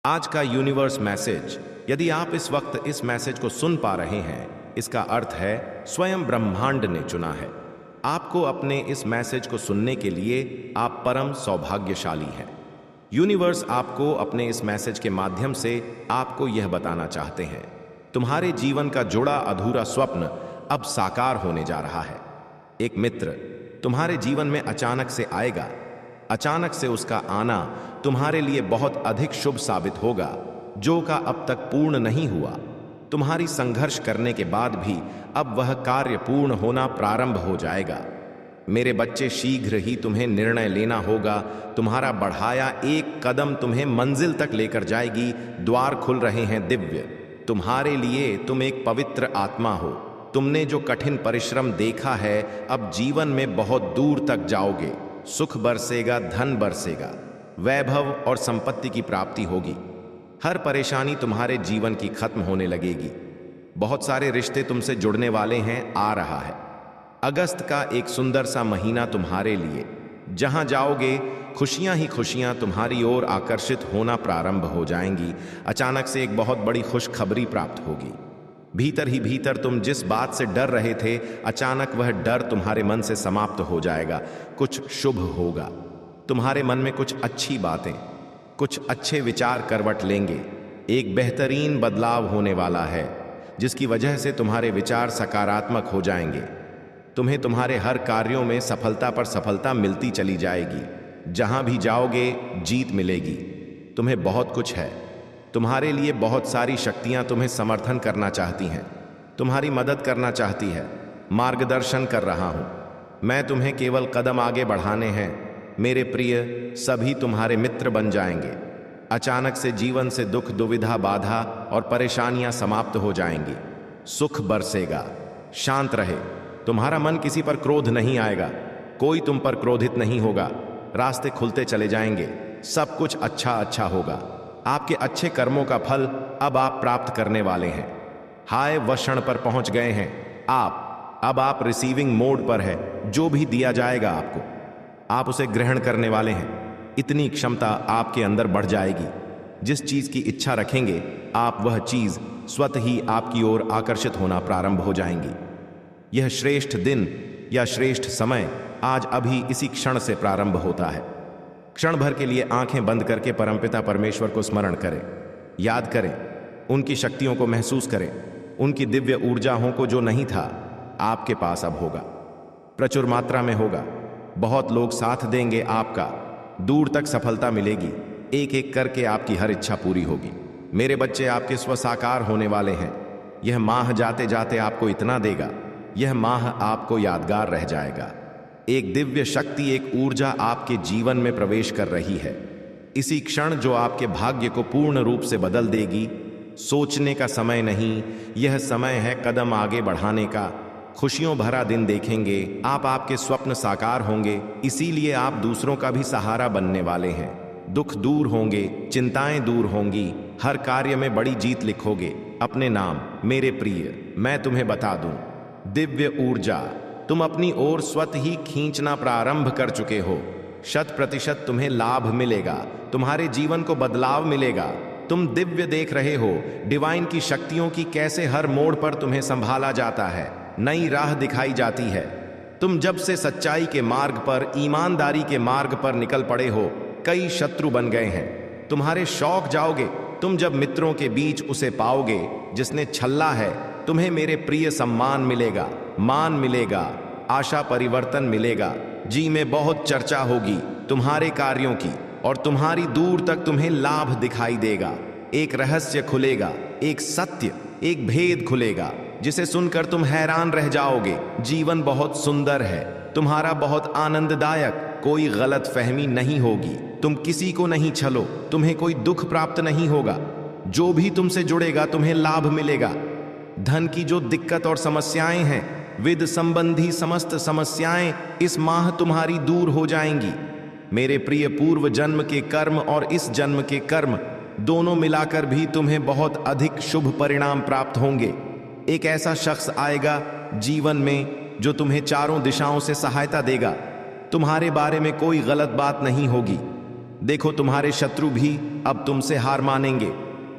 आज का universe message, यदि आप इस वक्त इस मैसेज को सुन पा रहे हैं, इसका अर्थ है स्वयं ब्रह्मांड ने चुना है आपको। अपने इस मैसेज को सुनने के लिए आप परम सौभाग्यशाली हैं। यूनिवर्स आपको अपने इस मैसेज के माध्यम से आपको यह बताना चाहते हैं, तुम्हारे जीवन का जुड़ा अधूरा स्वप्न अब साकार होने जा रहा है। एक मित्र तुम्हारे जीवन में अचानक से आएगा। अचानक से उसका आना तुम्हारे लिए बहुत अधिक शुभ साबित होगा, जो का अब तक पूर्ण नहीं हुआ। तुम्हारी संघर्ष करने के बाद भी अब वह कार्य पूर्ण होना प्रारंभ हो जाएगा। मेरे बच्चे, शीघ्र ही तुम्हें निर्णय लेना होगा। तुम्हारा बढ़ाया एक कदम तुम्हें मंजिल तक लेकर जाएगी। द्वार खुल रहे हैं दिव्य तुम्हारे लिए। तुम एक पवित्र आत्मा हो। तुमने जो कठिन परिश्रम देखा है, अब जीवन में बहुत दूर तक जाओगे। सुख बरसेगा, धन बरसेगा, वैभव और संपत्ति की प्राप्ति होगी। हर परेशानी तुम्हारे जीवन की खत्म होने लगेगी। बहुत सारे रिश्ते तुमसे जुड़ने वाले हैं, आ रहा है। अगस्त का एक सुंदर सा महीना तुम्हारे लिए। जहां जाओगे खुशियां ही खुशियां तुम्हारी ओर आकर्षित होना प्रारंभ हो जाएंगी। अचानक से एक बहुत बड़ी खुशखबरी प्राप्त होगी। भीतर ही भीतर तुम जिस बात से डर रहे थे, अचानक वह डर तुम्हारे मन से समाप्त हो जाएगा। कुछ शुभ होगा। तुम्हारे मन में कुछ अच्छी बातें, कुछ अच्छे विचार करवट लेंगे। एक बेहतरीन बदलाव होने वाला है, जिसकी वजह से तुम्हारे विचार सकारात्मक हो जाएंगे। तुम्हें तुम्हारे हर कार्यों में सफलता पर सफलता मिलती चली जाएगी। जहां भी जाओगे जीत मिलेगी। तुम्हें बहुत कुछ है। तुम्हारे लिए बहुत सारी शक्तियां तुम्हें समर्थन करना चाहती हैं, तुम्हारी मदद करना चाहती है। मार्गदर्शन कर रहा हूं मैं। तुम्हें केवल कदम आगे बढ़ाने हैं। मेरे प्रिय, सभी तुम्हारे मित्र बन जाएंगे। अचानक से जीवन से दुख, दुविधा, बाधा और परेशानियां समाप्त हो जाएंगी। सुख बरसेगा। शांत रहे। तुम्हारा मन किसी पर क्रोध नहीं आएगा। कोई तुम पर क्रोधित नहीं होगा। रास्ते खुलते चले जाएंगे। सब कुछ अच्छा होगा। आपके अच्छे कर्मों का फल अब आप प्राप्त करने वाले हैं। हाय, वह क्षण पर पहुंच गए हैं अब आप रिसीविंग मोड पर है। जो भी दिया जाएगा आपको, आप उसे ग्रहण करने वाले हैं। इतनी क्षमता आपके अंदर बढ़ जाएगी। जिस चीज की इच्छा रखेंगे, आप वह चीज स्वतः ही आपकी ओर आकर्षित होना प्रारंभ हो जाएंगी। यह श्रेष्ठ दिन या श्रेष्ठ समय आज अभी इसी क्षण से प्रारंभ होता है। क्षण भर के लिए आंखें बंद करके परमपिता परमेश्वर को स्मरण करें, याद करें, उनकी शक्तियों को महसूस करें, उनकी दिव्य ऊर्जाओं को। जो नहीं था आपके पास अब होगा, प्रचुर मात्रा में होगा। बहुत लोग साथ देंगे आपका। दूर तक सफलता मिलेगी। एक एक करके आपकी हर इच्छा पूरी होगी। मेरे बच्चे, आपके स्वसाकार होने वाले हैं। यह माह जाते जाते आपको इतना देगा, यह माह आपको यादगार रह जाएगा। एक दिव्य शक्ति, एक ऊर्जा आपके जीवन में प्रवेश कर रही है। इसी क्षण जो आपके भाग्य को पूर्ण रूप से बदल देगी। सोचने का समय नहीं, यह समय है कदम आगे बढ़ाने का। खुशियों भरा दिन देखेंगे आप। आपके स्वप्न साकार होंगे। इसीलिए आप दूसरों का भी सहारा बनने वाले हैं। दुख दूर होंगे, चिंताएं दूर होंगी। हर कार्य में बड़ी जीत लिखोगे अपने नाम। मेरे प्रिय, मैं तुम्हें बता दूं, दिव्य ऊर्जा तुम अपनी ओर स्वतः ही खींचना प्रारंभ कर चुके हो। 100% तुम्हें लाभ मिलेगा। तुम्हारे जीवन को बदलाव मिलेगा। तुम दिव्य देख रहे हो डिवाइन की शक्तियों की कैसे हर मोड़ पर तुम्हें संभाला जाता है। नई राह दिखाई जाती है। तुम जब से सच्चाई के मार्ग पर, ईमानदारी के मार्ग पर निकल पड़े हो, कई शत्रु बन गए हैं। तुम्हारे शौक जाओगे। तुम जब मित्रों के बीच उसे पाओगे जिसने छल्ला है, तुम्हें मेरे प्रिय सम्मान मिलेगा, मान मिलेगा, आशा परिवर्तन मिलेगा। जी में बहुत चर्चा होगी तुम्हारे कार्यों की, और तुम्हारी दूर तक तुम्हें लाभ दिखाई देगा। एक रहस्य खुलेगा, एक सत्य, एक भेद खुलेगा, जिसे सुनकर तुम हैरान रह जाओगे। जीवन बहुत सुंदर है, तुम्हारा बहुत आनंददायक। कोई गलत फहमी नहीं होगी। तुम किसी को नहीं छलो। तुम्हें कोई दुख प्राप्त नहीं होगा। जो भी तुमसे जुड़ेगा तुम्हें लाभ मिलेगा। धन की जो दिक्कत और समस्याएं हैं, विद संबंधी समस्त समस्याएं इस माह तुम्हारी दूर हो जाएंगी। मेरे प्रिय, पूर्व जन्म के कर्म और इस जन्म के कर्म दोनों मिलाकर भी तुम्हें बहुत अधिक शुभ परिणाम प्राप्त होंगे। एक ऐसा शख्स आएगा जीवन में जो तुम्हें चारों दिशाओं से सहायता देगा। तुम्हारे बारे में कोई गलत बात नहीं होगी। देखो तुम्हारे शत्रु भी अब तुमसे हार मानेंगे।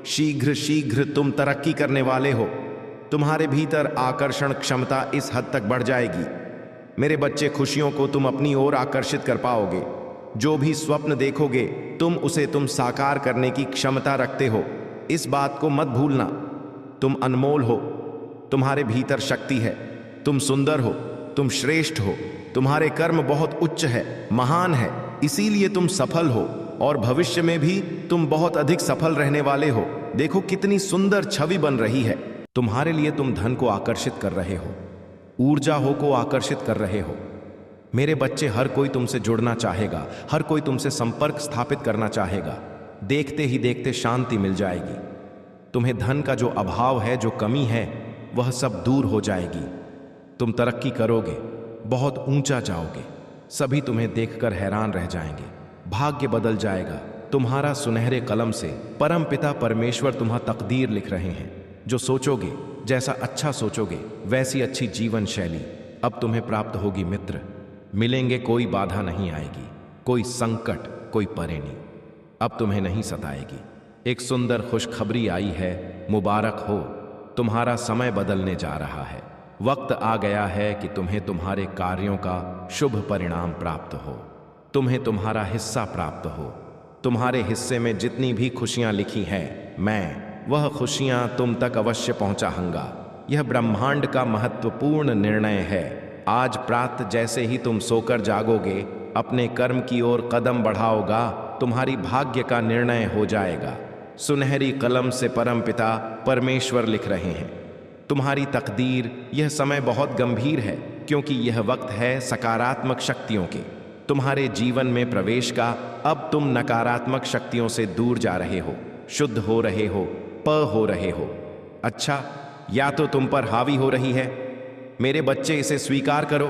शीघ्र शीघ्र तुम तरक्की करने वाले हो। तुम्हारे भीतर आकर्षण क्षमता इस हद तक बढ़ जाएगी। मेरे बच्चे, खुशियों को तुम अपनी ओर आकर्षित कर पाओगे। जो भी स्वप्न देखोगे तुम साकार करने की क्षमता रखते हो। इस बात को मत भूलना। तुम अनमोल हो। तुम्हारे भीतर शक्ति है। तुम सुंदर हो। तुम श्रेष्ठ हो। तुम्हारे कर्म बहुत उच्च है, महान है, इसीलिए तुम सफल हो और भविष्य में भी तुम बहुत अधिक सफल रहने वाले हो। देखो कितनी सुंदर छवि बन रही है तुम्हारे लिए। तुम धन को आकर्षित कर रहे हो, ऊर्जा को आकर्षित कर रहे हो। मेरे बच्चे, हर कोई तुमसे जुड़ना चाहेगा, हर कोई तुमसे संपर्क स्थापित करना चाहेगा। देखते ही देखते शांति मिल जाएगी। तुम्हें धन का जो अभाव है, जो कमी है, वह सब दूर हो जाएगी। तुम तरक्की करोगे, बहुत ऊंचा जाओगे। सभी तुम्हें देखकर हैरान रह जाएंगे। भाग्य बदल जाएगा तुम्हारा। सुनहरे कलम से परम पिता परमेश्वर तुम्हारा तकदीर लिख रहे हैं। जो सोचोगे, जैसा अच्छा सोचोगे, वैसी अच्छी जीवन शैली अब तुम्हें प्राप्त होगी। मित्र मिलेंगे, कोई बाधा नहीं आएगी, कोई संकट, कोई परेशानी अब तुम्हें नहीं सताएगी। एक सुंदर खुशखबरी आई है, मुबारक हो। तुम्हारा समय बदलने जा रहा है। वक्त आ गया है कि तुम्हें तुम्हारे कार्यों का शुभ परिणाम प्राप्त हो। तुम्हें तुम्हारा हिस्सा प्राप्त हो। तुम्हारे हिस्से में जितनी भी खुशियां लिखी हैं, मैं वह खुशियां तुम तक अवश्य पहुंचाऊंगा। यह ब्रह्मांड का महत्वपूर्ण निर्णय है। आज प्रातः जैसे ही तुम सोकर जागोगे, अपने कर्म की ओर कदम बढ़ाओगा, तुम्हारी भाग्य का निर्णय हो जाएगा। सुनहरी कलम से परमपिता परमेश्वर लिख रहे हैं तुम्हारी तकदीर। यह समय बहुत गंभीर है, क्योंकि यह वक्त है सकारात्मक शक्तियों के तुम्हारे जीवन में प्रवेश का। अब तुम नकारात्मक शक्तियों से दूर जा रहे हो, शुद्ध हो रहे हो, हो रहे हो। अच्छा, या तो तुम पर हावी हो रही है। मेरे बच्चे, इसे स्वीकार करो।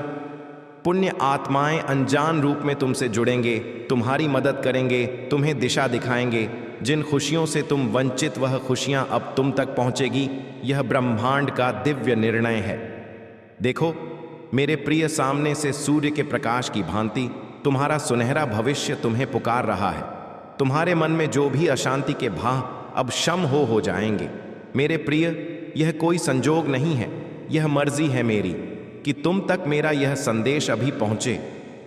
पुण्य आत्माएं अनजान रूप में तुमसे जुड़ेंगे, तुम्हारी मदद करेंगे, तुम्हें दिशा दिखाएंगे। जिन खुशियों से तुम वंचित, वह खुशियां अब तुम तक पहुंचेगी। यह ब्रह्मांड का दिव्य निर्णय है। देखो मेरे प्रिय, सामने से सूर्य के प्रकाश की भांति तुम्हारा सुनहरा भविष्य तुम्हें पुकार रहा है। तुम्हारे मन में जो भी अशांति के भाव अब शम हो जाएंगे। मेरे प्रिय, यह कोई संजोग नहीं है, यह मर्जी है मेरी कि तुम तक मेरा यह संदेश अभी पहुंचे।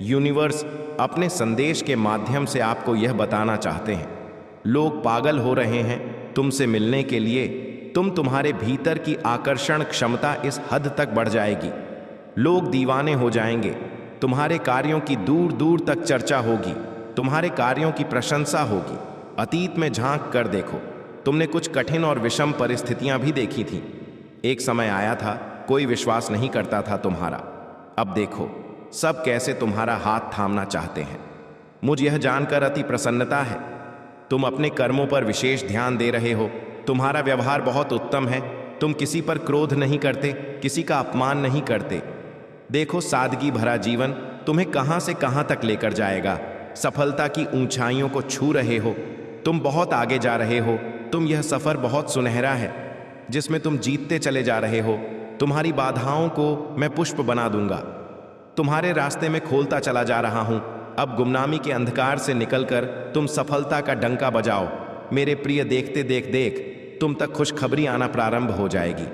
यूनिवर्स अपने संदेश के माध्यम से आपको यह बताना चाहते हैं। लोग पागल हो रहे हैं तुमसे मिलने के लिए। तुम्हारे भीतर की आकर्षण क्षमता इस हद तक बढ़ जाएगी, लोग दीवाने हो जाएंगे। तुम्हारे कार्यों की दूर दूर तक चर्चा होगी, तुम्हारे कार्यों की प्रशंसा होगी। अतीत में झांक कर देखो, तुमने कुछ कठिन और विषम परिस्थितियां भी देखी थीं। एक समय आया था, कोई विश्वास नहीं करता था तुम्हारा। अब देखो, सब कैसे तुम्हारा हाथ थामना चाहते हैं। मुझे यह जानकर अति प्रसन्नता है। तुम अपने कर्मों पर विशेष ध्यान दे रहे हो। तुम्हारा व्यवहार बहुत उत्तम है। तुम किसी पर क्रोध नहीं करते, किसी का अपमान नहीं करते। देखो, सादगी भरा जीवन तुम्हें कहां से कहां तक लेकर जाएगा। सफलता की ऊंचाइयों को छू रहे हो। तुम बहुत आगे जा रहे हो। यह सफर बहुत सुनहरा है, जिसमें तुम जीतते चले जा रहे हो। तुम्हारी बाधाओं को मैं पुष्प बना दूंगा। तुम्हारे रास्ते में खोलता चला जा रहा हूं। अब गुमनामी के अंधकार से निकलकर तुम सफलता का डंका बजाओ। मेरे प्रिय, देखते देख तुम तक खुशखबरी आना प्रारंभ हो जाएगी।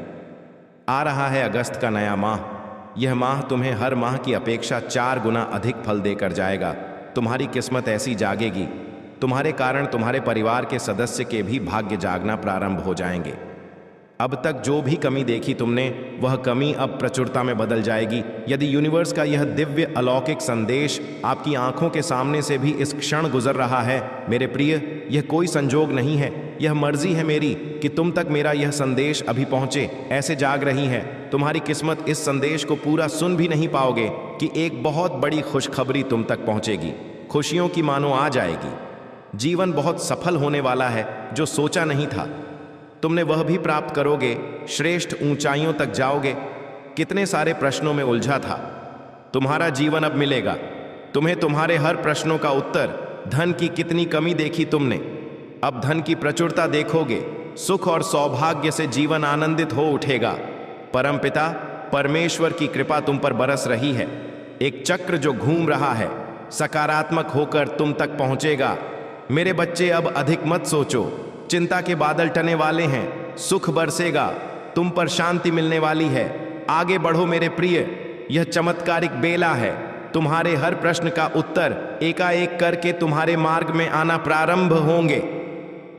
आ रहा है अगस्त का नया माह। यह माह तुम्हें हर माह की अपेक्षा 4 गुना अधिक फल देकर जाएगा। तुम्हारी किस्मत ऐसी जागेगी, तुम्हारे कारण तुम्हारे परिवार के सदस्य के भी भाग्य जागना प्रारंभ हो जाएंगे। अब तक जो भी कमी देखी तुमने, वह कमी अब प्रचुरता में बदल जाएगी। यदि यूनिवर्स का यह दिव्य अलौकिक संदेश आपकी आंखों के सामने से भी इस क्षण गुजर रहा है, मेरे प्रिय, यह कोई संजोग नहीं है, यह मर्जी है मेरी कि तुम तक मेरा यह संदेश अभी पहुंचे। ऐसे जाग रही है, तुम्हारी किस्मत इस संदेश को पूरा सुन भी नहीं पाओगे कि एक बहुत बड़ी खुशखबरी तुम तक पहुंचेगी। खुशियों की मानो आ जाएगी। जीवन बहुत सफल होने वाला है। जो सोचा नहीं था तुमने, वह भी प्राप्त करोगे। श्रेष्ठ ऊंचाइयों तक जाओगे। कितने सारे प्रश्नों में उलझा था, तुम्हारा जीवन अब मिलेगा। तुम्हें तुम्हारे हर प्रश्नों का उत्तर। धन की कितनी कमी देखी तुमने, अब धन की प्रचुरता देखोगे। सुख और सौभाग्य से जीवन आनंदित हो उठेगा। परमपिता परमेश्वर की कृपा तुम पर बरस रही है। एक चक्र जो घूम रहा है, सकारात्मक होकर तुम तक पहुंचेगा। मेरे बच्चे अब अधिक मत सोचो, चिंता के बादल टने वाले हैं, सुख बरसेगा, तुम पर शांति मिलने वाली है। आगे बढ़ो मेरे प्रिय, यह चमत्कारिक बेला है। तुम्हारे हर प्रश्न का उत्तर एकाएक करके तुम्हारे मार्ग में आना प्रारंभ होंगे।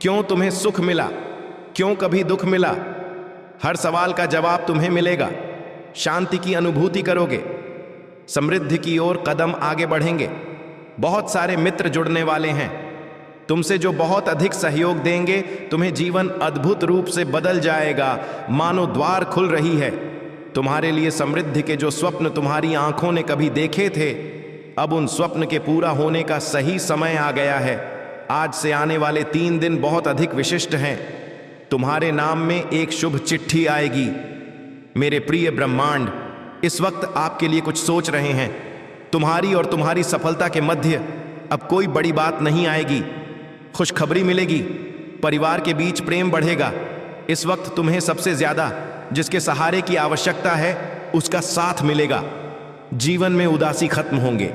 क्यों तुम्हें सुख मिला, क्यों कभी दुख मिला, हर सवाल का जवाब तुम्हें मिलेगा। शांति की अनुभूति करोगे, समृद्धि की ओर कदम आगे बढ़ेंगे। बहुत सारे मित्र जुड़ने वाले हैं तुमसे, जो बहुत अधिक सहयोग देंगे। तुम्हें जीवन अद्भुत रूप से बदल जाएगा, मानो द्वार खुल रही है। तुम्हारे लिए समृद्धि के जो स्वप्न तुम्हारी आंखों ने कभी देखे थे, अब उन स्वप्न के पूरा होने का सही समय आ गया है। आज से आने वाले 3 दिन बहुत अधिक विशिष्ट हैं। तुम्हारे नाम में एक शुभ चिट्ठी आएगी। मेरे प्रिय ब्रह्मांड इस वक्त आपके लिए कुछ सोच रहे हैं। तुम्हारी और तुम्हारी सफलता के मध्य अब कोई बड़ी बात नहीं आएगी। खुशखबरी मिलेगी, परिवार के बीच प्रेम बढ़ेगा। इस वक्त तुम्हें सबसे ज्यादा जिसके सहारे की आवश्यकता है उसका साथ मिलेगा। जीवन में उदासी खत्म होंगे।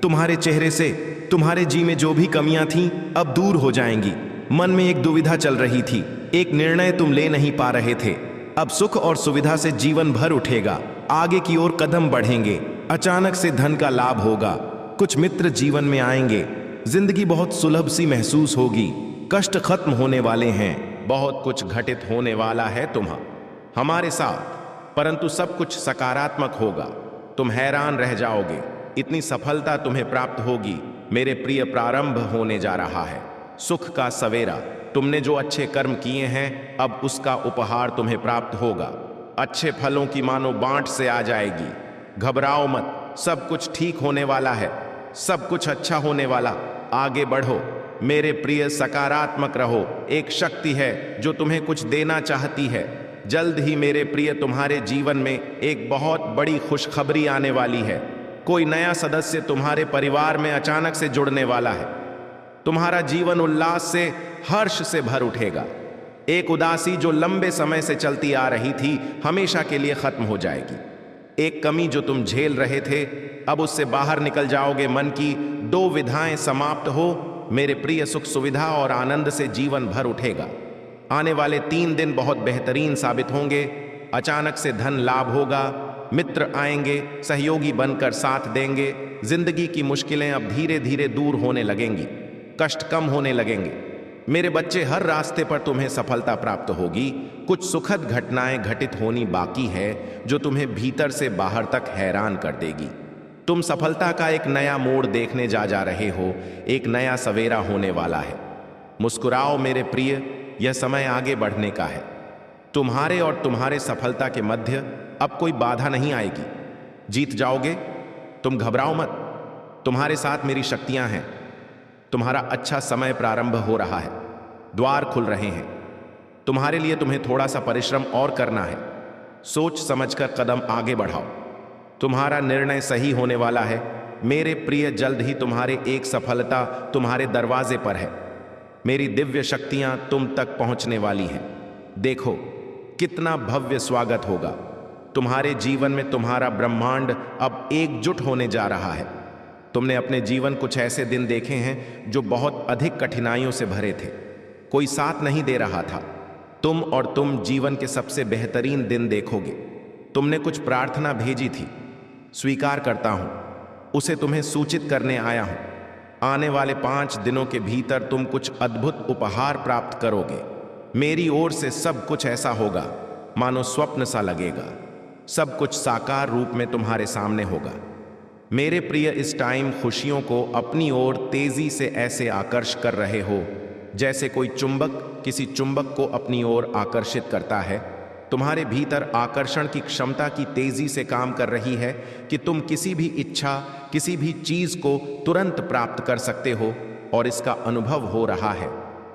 तुम्हारे चेहरे से तुम्हारे जी में जो भी कमियां थीं अब दूर हो जाएंगी। मन में एक दुविधा चल रही थी, एक निर्णय तुम ले नहीं पा रहे थे। अब सुख और सुविधा से जीवन भर उठेगा। आगे की ओर कदम बढ़ेंगे। अचानक से धन का लाभ होगा। कुछ मित्र जीवन में आएंगे। जिंदगी बहुत सुलभ सी महसूस होगी। कष्ट खत्म होने वाले हैं। बहुत कुछ घटित होने वाला है हमारे साथ, परंतु सब कुछ सकारात्मक होगा। तुम हैरान रह जाओगे, इतनी सफलता तुम्हें प्राप्त होगी। मेरे प्रिय, प्रारंभ होने जा रहा है सुख का सवेरा। तुमने जो अच्छे कर्म किए हैं अब उसका उपहार तुम्हें प्राप्त होगा। अच्छे फलों की मानो बांट से आ जाएगी। घबराओ मत, सब कुछ ठीक होने वाला है, सब कुछ अच्छा होने वाला। आगे बढ़ो मेरे प्रिय, सकारात्मक रहो। एक शक्ति है जो तुम्हें कुछ देना चाहती है। जल्द ही मेरे प्रिय तुम्हारे जीवन में एक बहुत बड़ी खुशखबरी आने वाली है। कोई नया सदस्य तुम्हारे परिवार में अचानक से जुड़ने वाला है। तुम्हारा जीवन उल्लास से, हर्ष से भर उठेगा। एक उदासी जो लंबे समय से चलती आ रही थी हमेशा के लिए खत्म हो जाएगी। एक कमी जो तुम झेल रहे थे अब उससे बाहर निकल जाओगे। मन की 2 विधाएं समाप्त हो। मेरे प्रिय, सुख सुविधा और आनंद से जीवन भर उठेगा। आने वाले 3 दिन बहुत बेहतरीन साबित होंगे। अचानक से धन लाभ होगा। मित्र आएंगे, सहयोगी बनकर साथ देंगे। जिंदगी की मुश्किलें अब धीरे धीरे दूर होने लगेंगी, कष्ट कम होने लगेंगे। मेरे बच्चे, हर रास्ते पर तुम्हें सफलता प्राप्त होगी। कुछ सुखद घटनाएं घटित होनी बाकी है जो तुम्हें भीतर से बाहर तक हैरान कर देगी। तुम सफलता का एक नया मोड़ देखने जा रहे हो। एक नया सवेरा होने वाला है। मुस्कुराओ मेरे प्रिय, यह समय आगे बढ़ने का है। तुम्हारे और तुम्हारे सफलता के मध्य अब कोई बाधा नहीं आएगी। जीत जाओगे। तुम घबराओ मत, तुम्हारे साथ मेरी शक्तियां हैं। तुम्हारा अच्छा समय प्रारंभ हो रहा है। द्वार खुल रहे हैं तुम्हारे लिए। तुम्हें थोड़ा सा परिश्रम और करना है। सोच समझकर कदम आगे बढ़ाओ। तुम्हारा निर्णय सही होने वाला है। मेरे प्रिय, जल्द ही तुम्हारे एक सफलता तुम्हारे दरवाजे पर है। मेरी दिव्य शक्तियां तुम तक पहुंचने वाली हैं। देखो कितना भव्य स्वागत होगा। तुम्हारे जीवन में तुम्हारा ब्रह्मांड अब एकजुट होने जा रहा है। तुमने अपने जीवन कुछ ऐसे दिन देखे हैं जो बहुत अधिक कठिनाइयों से भरे थे। कोई साथ नहीं दे रहा था। तुम जीवन के सबसे बेहतरीन दिन देखोगे। तुमने कुछ प्रार्थना भेजी थी, स्वीकार करता हूं, उसे तुम्हें सूचित करने आया हूं। आने वाले 5 दिनों के भीतर तुम कुछ अद्भुत उपहार प्राप्त करोगे। मेरी ओर से सब कुछ ऐसा होगा मानो स्वप्न सा लगेगा। सब कुछ साकार रूप में तुम्हारे सामने होगा। मेरे प्रिय, इस टाइम खुशियों को अपनी ओर तेजी से ऐसे आकर्ष कर रहे हो जैसे कोई चुंबक किसी चुंबक को अपनी ओर आकर्षित करता है। तुम्हारे भीतर आकर्षण की क्षमता की तेजी से काम कर रही है कि तुम किसी भी इच्छा, किसी भी चीज को तुरंत प्राप्त कर सकते हो और इसका अनुभव हो रहा है।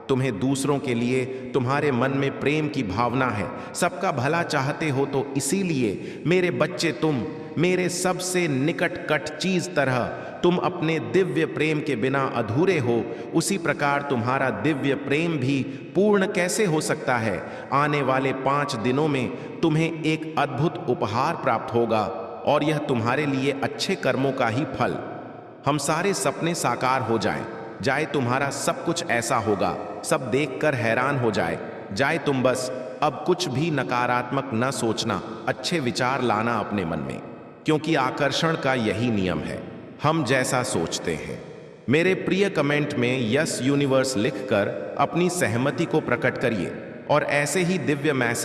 तुम्हें दूसरों के लिए तुम्हारे मन में प्रेम की भावना है। सबका भला चाहते हो, तो इसीलिए मेरे बच्चे, तुम मेरे सबसे निकटकट चीज तरह तुम अपने दिव्य प्रेम के बिना अधूरे हो। उसी प्रकार तुम्हारा दिव्य प्रेम भी पूर्ण कैसे हो सकता है। आने वाले 5 दिनों में तुम्हें एक अद्भुत उपहार प्राप्त होगा और यह तुम्हारे लिए अच्छे कर्मों का ही फल। हम सारे सपने साकार हो जाएं। जाए तुम्हारा सब कुछ ऐसा होगा, सब देखकर हैरान हो जाए तुम बस अब कुछ भी नकारात्मक न सोचना, अच्छे विचार लाना अपने मन में, क्योंकि आकर्षण का यही नियम है, हम जैसा सोचते हैं। मेरे प्रिय कमेंट में यस यूनिवर्स लिखकर अपनी सहमति को प्रकट करिए और ऐसे ही दिव्य मैसेज